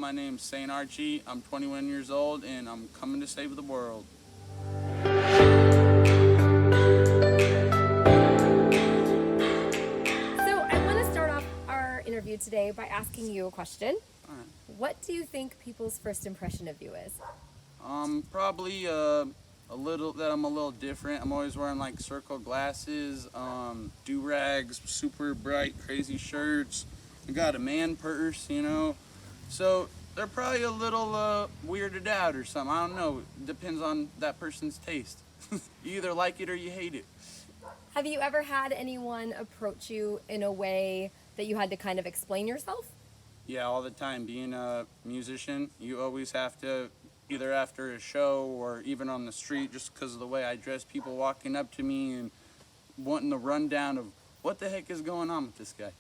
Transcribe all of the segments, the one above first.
my name's Saint Archie. I'm 21 years old, and I'm coming to save the world. So I want to start off our interview today by asking you a question. All right. What do you think people's first impression of you is? Probably a little that I'm a little different. I'm always wearing like circle glasses, do-rags, super bright, crazy shirts. I got a man purse. So they're probably a little weirded out or something. I don't know. Depends on that person's taste. You either like it or you hate it. Have you ever had anyone approach you in a way that you had to kind of explain yourself? Yeah, all the time. Being a musician, you always have to, either after a show or even on the street, just because of the way I dress, people walking up to me and wanting the rundown of what the heck is going on with this guy.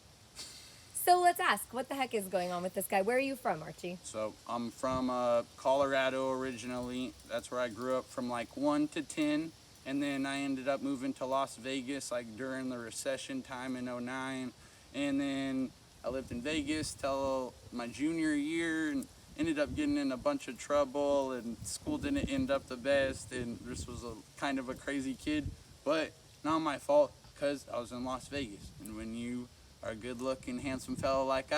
So let's ask, what the heck is going on with this guy? Where are you from, Archie? So I'm from Colorado originally. That's where I grew up from like 1 to 10. And then I ended up moving to Las Vegas like during the recession time in '09. And then I lived in Vegas till my junior year and ended up getting in a bunch of trouble, and school didn't end up the best, and this was a kind of a crazy kid, but not my fault because I was in Las Vegas. And when you are a good looking, handsome fellow like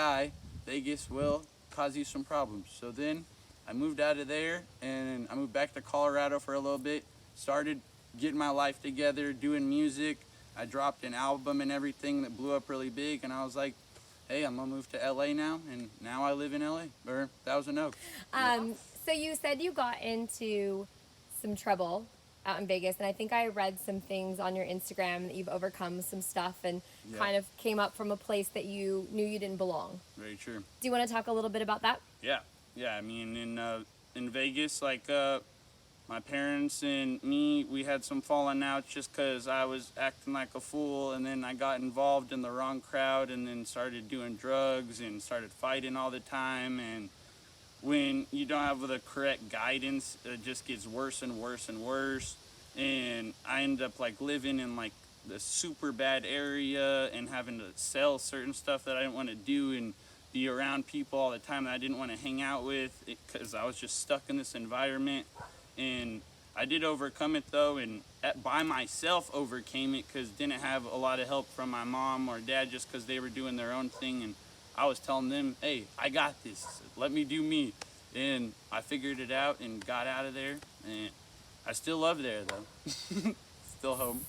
Vegas will cause you some problems. So then I moved out of there and I moved back to Colorado for a little bit, started getting my life together, doing music. I dropped an album and everything that blew up really big, and I was like, hey, I'm gonna move to LA now, and now I live in LA, or Thousand Oaks. So you said you got into some trouble out in Vegas, and I think I read some things on your Instagram that you've overcome some stuff and Yeah. kind of came up from a place that you knew you didn't belong. Very true. Do you want to talk a little bit about that? Yeah. I mean, in Vegas, like my parents and me, we had some falling out just because I was acting like a fool, and then I got involved in the wrong crowd, and then started doing drugs and started fighting all the time. And when you don't have the correct guidance, it just gets worse and worse and worse. And I ended up like living in like the super bad area and having to sell certain stuff that I didn't want to do and be around people all the time that I didn't want to hang out with because I was just stuck in this environment. And I did overcome it though, and by myself overcame it because didn't have a lot of help from my mom or dad just because they were doing their own thing. And I was telling them, hey, I got this, let me do me. And I figured it out and got out of there, and I still love there though. Still home.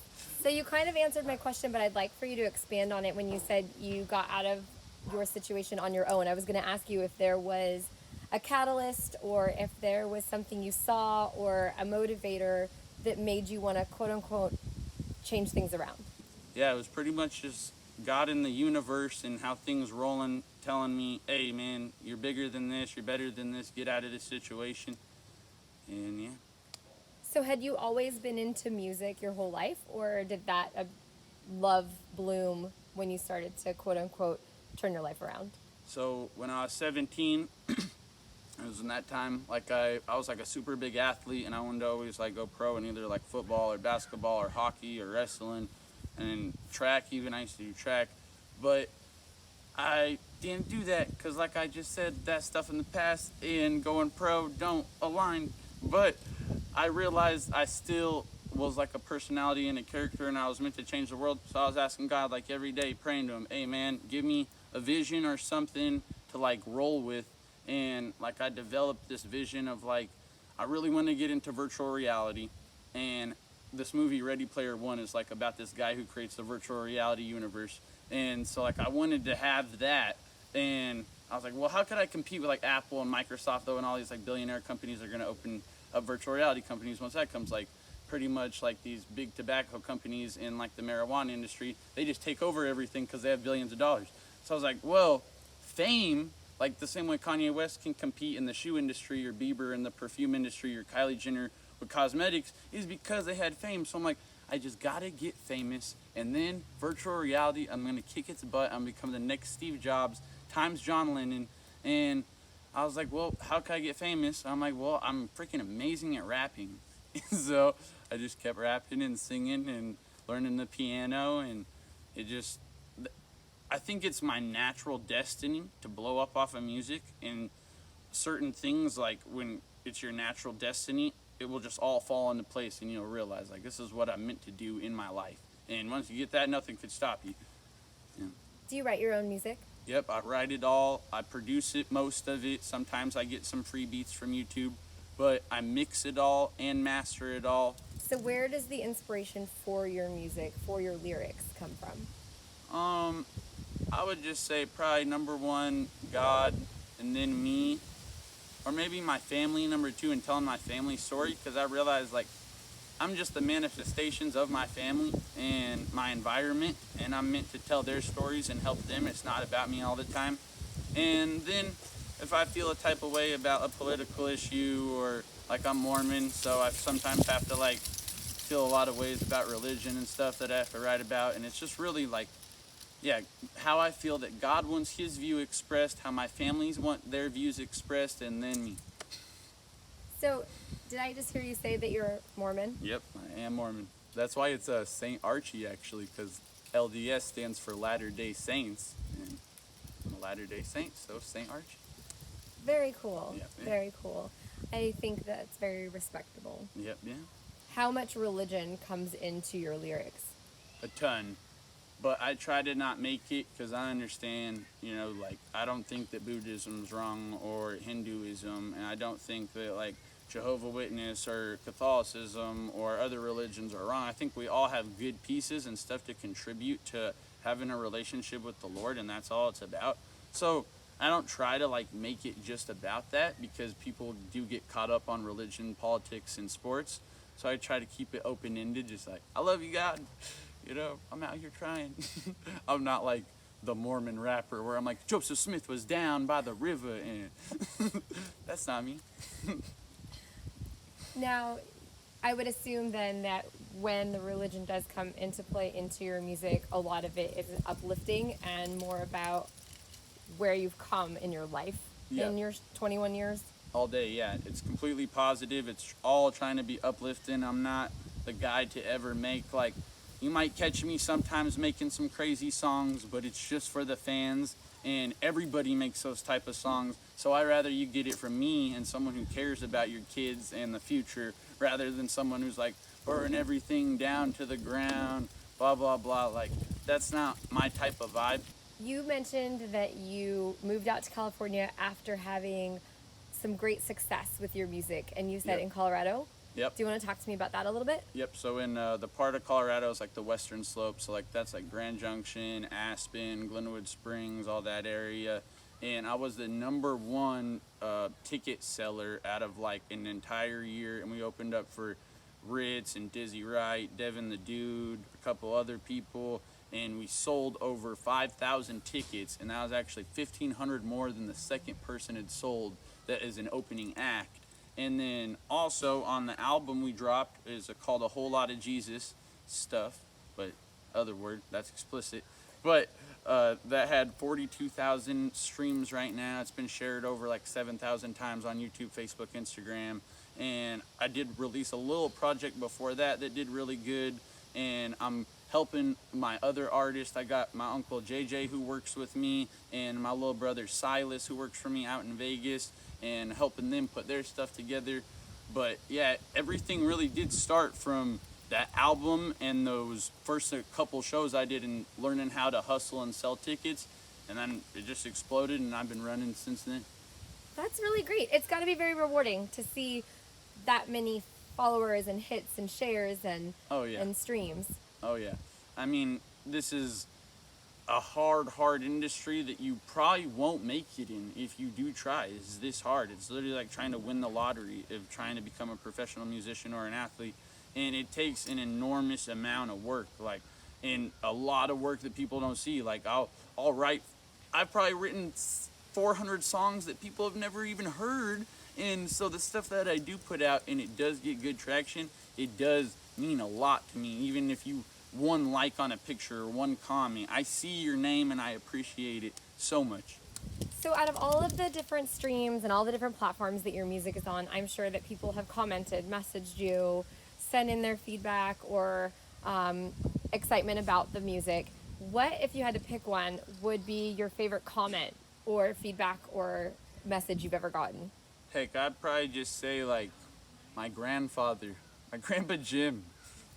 So you kind of answered my question, but I'd like for you to expand on it when you said you got out of your situation on your own. I was going to ask you if there was a catalyst or if there was something you saw or a motivator that made you want to quote unquote change things around. Yeah, it was pretty much just God in the universe and how things rolling, telling me, hey man, you're bigger than this, you're better than this, get out of this situation. And yeah. So had you always been into music your whole life, or did that love bloom when you started to quote unquote turn your life around? So when I was 17, it was in that time, like I was like a super big athlete, and I wanted to always like go pro in either like football or basketball or hockey or wrestling and track. Even I used to do track, but I didn't do that because, like I just said, that stuff in the past and going pro don't align. But I realized I still was like a personality and a character, and I was meant to change the world. So I was asking God like every day, praying to him, hey man, give me a vision or something to like roll with. And like I developed this vision of like I really want to get into virtual reality, and this movie Ready Player One is like about this guy who creates the virtual reality universe. And so like I wanted to have that, and I was like, well, how could I compete with like Apple and Microsoft though, and all these like billionaire companies are going to open up virtual reality companies once that comes. Like pretty much like these big tobacco companies in like the marijuana industry, they just take over everything because they have billions of dollars. So I was like, well, fame, like the same way Kanye West can compete in the shoe industry or Bieber in the perfume industry or Kylie Jenner with cosmetics, is because they had fame. So I'm like, I just gotta get famous, and then virtual reality, I'm gonna kick its butt. I'm gonna become the next Steve Jobs times John Lennon. And I was like, well, how can I get famous? I'm like, well, I'm freaking amazing at rapping. So I just kept rapping and singing and learning the piano, and it just, I think it's my natural destiny to blow up off of music. And certain things, like when it's your natural destiny, it will just all fall into place, and you'll realize like this is what I'm meant to do in my life. And once you get that, nothing could stop you. Yeah. Do you write your own music? Yep, I write it all. I produce it, most of it. Sometimes I get some free beats from YouTube, but I mix it all and master it all. So where does the inspiration for your music, for your lyrics come from? I would just say probably number one, God, and then me, or maybe my family, number two, and telling my family story, because I realize like I'm just the manifestations of my family and my environment, and I'm meant to tell their stories and help them. It's not about me all the time. And then if I feel a type of way about a political issue, or like I'm Mormon, so I sometimes have to like feel a lot of ways about religion and stuff that I have to write about, and it's just really like, yeah, how I feel that God wants his view expressed, how my families want their views expressed, and then me. So did I just hear you say that you're Mormon? Yep, I am Mormon. That's why it's St. Archie, actually, because LDS stands for Latter-day Saints, and I'm a Latter-day Saint, so St. Archie. Very cool. Yep, yeah. Very cool. I think that's very respectable. Yep, yeah. How much religion comes into your lyrics? A ton. But I try to not make it, because I understand, like, I don't think that Buddhism's wrong or Hinduism, and I don't think that, like, Jehovah's Witness or Catholicism or other religions are wrong. I think we all have good pieces and stuff to contribute to having a relationship with the Lord, and that's all it's about. So I don't try to, like, make it just about that, because people do get caught up on religion, politics, and sports. So I try to keep it open-ended, just like, I love you, God. I'm out here trying. I'm not like the Mormon rapper where I'm like, Joseph Smith was down by the river, and that's not me. Now, I would assume then that when the religion does come into play into your music, a lot of it is uplifting and more about where you've come in your life in your 21 years. All day, yeah. It's completely positive. It's all trying to be uplifting. I'm not the guy to ever make, like, you might catch me sometimes making some crazy songs, but it's just for the fans, and everybody makes those type of songs. So I rather you get it from me and someone who cares about your kids and the future, rather than someone who's like, burn everything down to the ground, blah, blah, blah. Like, that's not my type of vibe. You mentioned that you moved out to California after having some great success with your music, and you said in Colorado. Yep. Do you want to talk to me about that a little bit? Yep. So in the part of Colorado is like the western slope. So like that's like Grand Junction, Aspen, Glenwood Springs, all that area. And I was the number one ticket seller out of like an entire year. And we opened up for Ritz and Dizzy Wright, Devin the Dude, a couple other people. And we sold over 5,000 tickets. And that was actually 1,500 more than the second person had sold that is an opening act. And then also on the album we dropped is called A Whole Lot of Jesus Stuff, but other word, that's explicit. But that had 42,000 streams right now. It's been shared over like 7,000 times on YouTube, Facebook, Instagram. And I did release a little project before that did really good. And I'm helping my other artists. I got my uncle JJ who works with me, and my little brother Silas who works for me out in Vegas, and helping them put their stuff together. But yeah, everything really did start from that album and those first couple shows I did and learning how to hustle and sell tickets, and then it just exploded, and I've been running since then. That's really great. It's got to be very rewarding to see that many followers and hits and shares and and streams. Oh yeah. I mean, this is a hard industry that you probably won't make it in if you do try. It's this hard. It's literally like trying to win the lottery of trying to become a professional musician or an athlete. And it takes an enormous amount of work, like, and a lot of work that people don't see. Like, I've probably written 400 songs that people have never even heard. And so the stuff that I do put out, and it does get good traction, it does mean a lot to me. Even if you one like on a picture or one comment, I see your name and I appreciate it so much. So out of all of the different streams and all the different platforms that your music is on, I'm sure that people have commented, messaged you, sent in their feedback or excitement about the music. What, if you had to pick one, would be your favorite comment or feedback or message you've ever gotten? Heck, I'd probably just say like my grandfather, my grandpa Jim.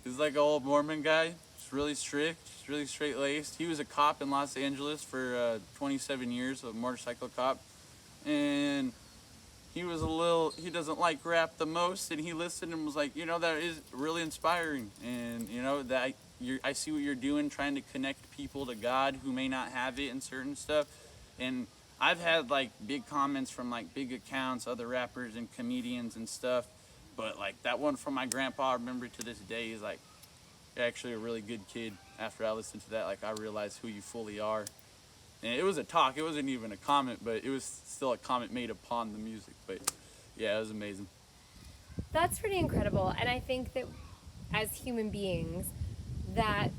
He's like an old Mormon guy. He's really strict. He's really straight laced. He was a cop in Los Angeles for 27 years, a motorcycle cop, and he was he doesn't like rap the most, and he listened and was like, that is really inspiring, and that I see what you're doing, trying to connect people to God who may not have it and certain stuff. And I've had like big comments from like big accounts, other rappers and comedians and stuff, but like that one from my grandpa, I remember to this day. He's like, you're actually a really good kid. After I listened to that, like, I realized who you fully are. And it was a talk, it wasn't even a comment, but it was still a comment made upon the music. But yeah, it was amazing. That's pretty incredible. And I think that as human beings, that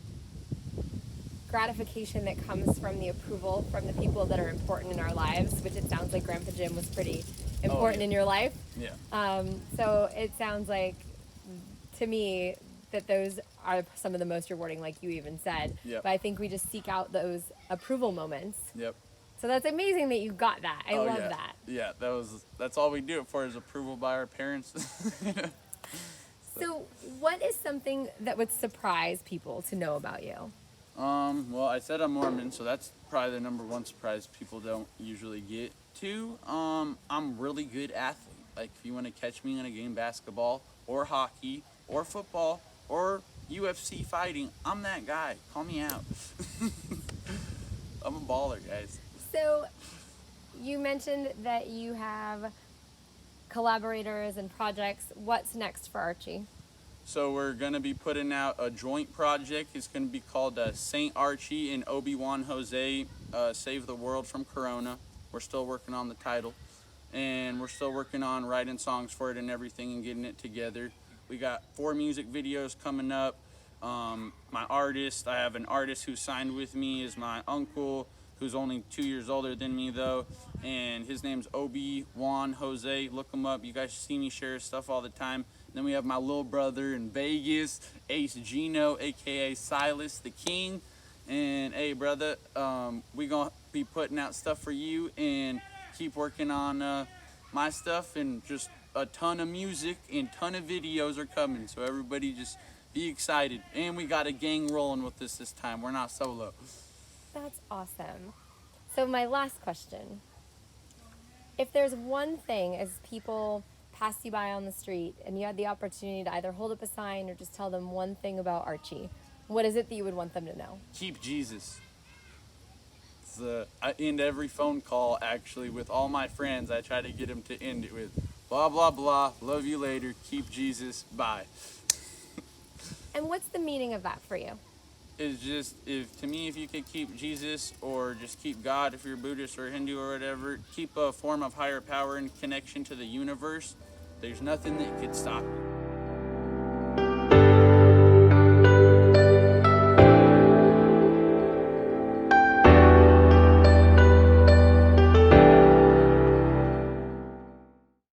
gratification that comes from the approval from the people that are important in our lives, which it sounds like Grandpa Jim was pretty important in your life. Yeah. So it sounds like, to me, that those are some of the most rewarding, like you even said. Yep. But I think we just seek out those approval moments. Yep. So that's amazing that you got that. I love yeah. that. Yeah, that's all we do it for, is approval by our parents. So what is something that would surprise people to know about you? Well, I said I'm Mormon, so that's probably the number one surprise people don't usually get. Two, I'm really good athlete. Like, if you want to catch me in a game, basketball or hockey or football or UFC fighting, I'm that guy. Call me out. I'm a baller, guys. So you mentioned that you have collaborators and projects. What's next for Archie? So we're going to be putting out a joint project. It's going to be called St. Archie and Obi-Wan Jose Save the World from Corona. We're still working on the title, and we're still working on writing songs for it and everything and getting it together. We got 4 music videos coming up. My artist, I have an artist who signed with me, is my uncle, who's only 2 years older than me though, and his name's Obi-Wan Jose. Look him up. You guys see me share his stuff all the time. Then we have my little brother in Vegas, Ace Gino, aka Silas the King. And hey, brother, we gonna be putting out stuff for you and keep working on my stuff, and just a ton of music and ton of videos are coming. So everybody just be excited. And we got a gang rolling with this time. We're not solo. That's awesome. So my last question. If there's one thing, as people pass you by on the street and you had the opportunity to either hold up a sign or just tell them one thing about Archie, what is it that you would want them to know? Keep Jesus. I end every phone call, actually, with all my friends. I try to get them to end it with blah, blah, blah, love you later, keep Jesus, bye. And what's the meaning of that for you? It's just, to me, if you could keep Jesus, or just keep God, if you're Buddhist or Hindu or whatever, keep a form of higher power and connection to the universe, there's nothing that could stop you.